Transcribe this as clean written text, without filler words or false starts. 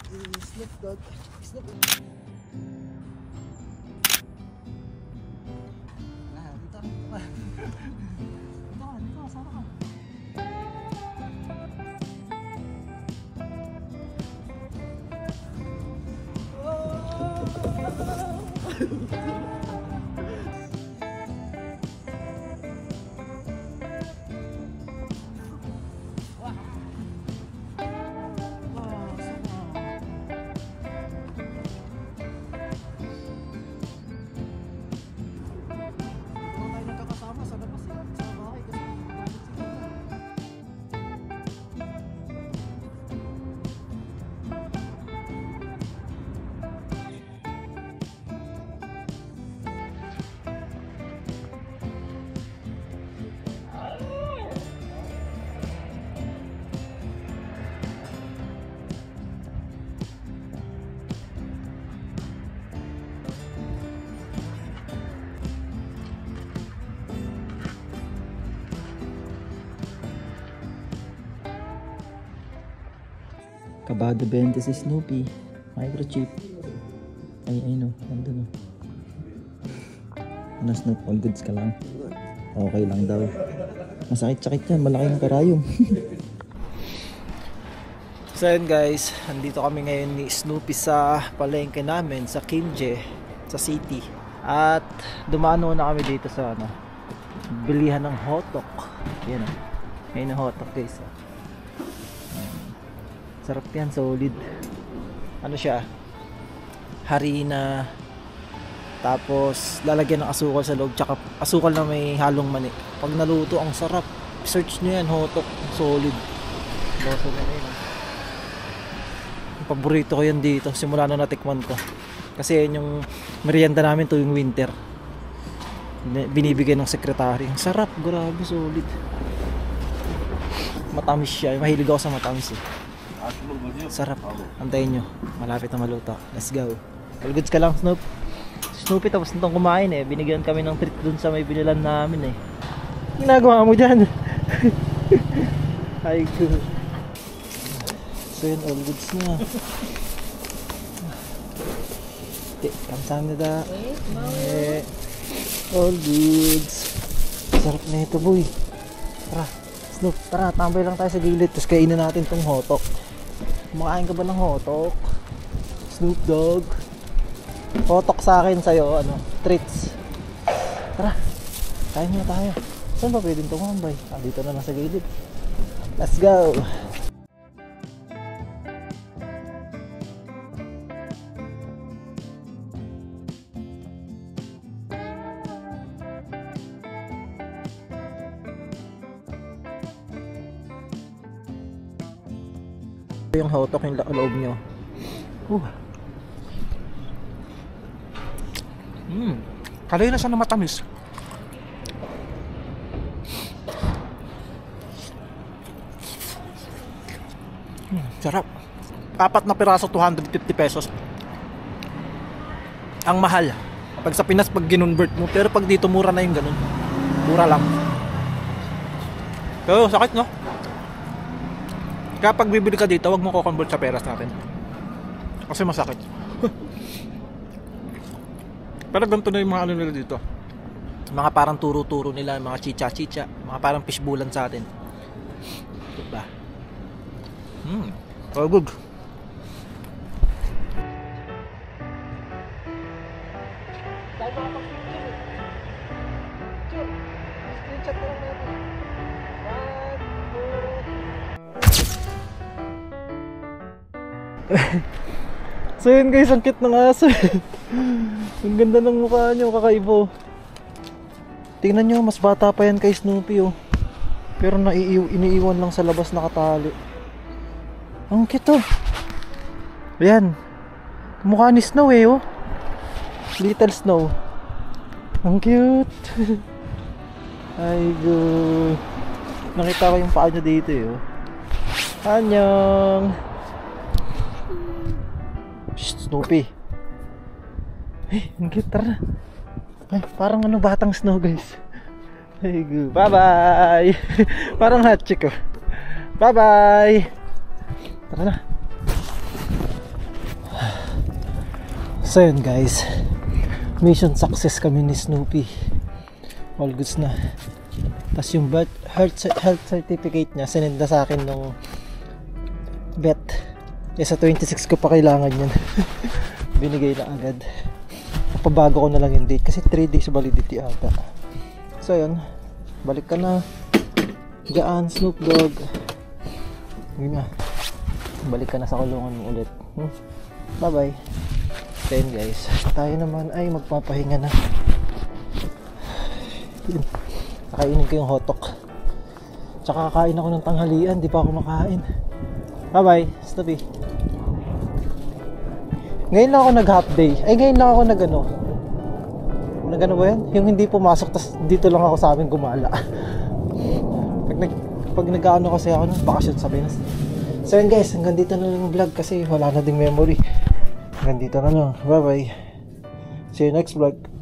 Snoop Dogg. Snoop. Dito ka. Dito ka, sana ka. Kabado 20 si Snoopy. Microchip. Ay no, nandun o. Ano Snoop, all goods ka lang? Okay lang daw. Masakit-sakit yan, malaki ng karayom. So yun guys, andito kami ngayon ni Snoopy sa palengke namin sa Kimje, sa city. At dumaan na kami dito sa bilihan ng hotdog. Yan o. Ngayon ang hotdog guys. Sarap yan, solid. Ano siya? Harina. Tapos lalagyan ng asukal sa loob, tsaka asukal na may halong mani. Pag naluto, ang sarap. Search nyo yan, hotdog. Solid. Loso na yun. Paborito ko yan dito. Simula na natikman ko. Kasi yun yung merienda namin tuwing winter. Binibigay ng sekretary. Ang sarap, grabe, solid. Matamis siya. Mahilig ako sa matamis eh. Sarap. Antayin nyo. Malapit na maluto. Let's go. All goods ka lang, Snoop. Snoopy tapos nitong kumain eh. Binigyan kami ng treat dun sa may binilan namin eh. Ginagawa mo dyan? Ay good. So yun, all goods na. Kamsahamnida. All goods. Sarap na ito boy. Tara Snoop, tara tambay lang tayo sa gilid. Tapos kainin natin tong hotdog. Kumakain ka ba ng hotdog? Snoop Dogg. Hotdog sa akin, sa'yo, treats. Tara, kain muna tayo. Saan ba pwedeng tumambay? Dito na lang sa gilid. Let's go! Yung hotdog yung loob nyo. Kalay na siya na matamis. Sarap. 4 na piraso 250 pesos. Ang mahal pag sa Pinas pag ginonvert mo, pero pag dito mura na yung ganun. Mura lang. Pero sakit no? Kaya pag bibili ka dito, wag mo ko-convert sa peras natin. Kasi masakit. Pero ganito na yung mga ano nila dito. Mga parang turo-turo nila, mga chicha-chicha, mga parang fishbowlan sa atin. Diba? All good. Screenshot ko lang natin. So yun guys, ang cute ng aso. Ang ganda ng mukha nyo, kakaibo. Tingnan nyo, mas bata pa yan kay Snoopy oh. Pero iniiwan lang sa labas nakatali. Ang cute oh. Ayan. Mukha ni Snow eh oh. Little Snow. Ang cute. Ay go. Nakita ko yung paa nyo dito eh oh. Annyeong. Snoopy. Ay, ang cute, tara. Ay, parang batang Snow guys. Ay go. Bye bye. Parang hot chick oh. Bye bye. Tara na. So yun guys, mission success kami ni Snoopy. All goods na. Tapos yung health certificate niya sinend na sa akin nung vet. Sa 26 ko pa kailangan yan. Binigay na agad. Pabago ko na lang yung date kasi 3 days validity ata. So yun, balik ka na. Gaan Snoop Dogg. Yun nga, balik ka na sa kulungan mo ulit. Bye bye. Then guys, tayo naman ay magpapahinga na. Yun. Kakainin ko yung hotok. Tsaka kakain ako ng tanghalian, di pa ako makain. Bye bye, Snoopy. Ngayon lang ako nag half day. Ay ngayon lang ako nag ano ba yan? Yung hindi pumasok tas dito lang ako sa amin gumala. Pag nag-ano kasi ako ng bakasyon sa Pinas. So yun guys, hanggang dito na lang yung vlog kasi wala na ding memory. Hanggang dito na lang. Bye bye. See you next vlog.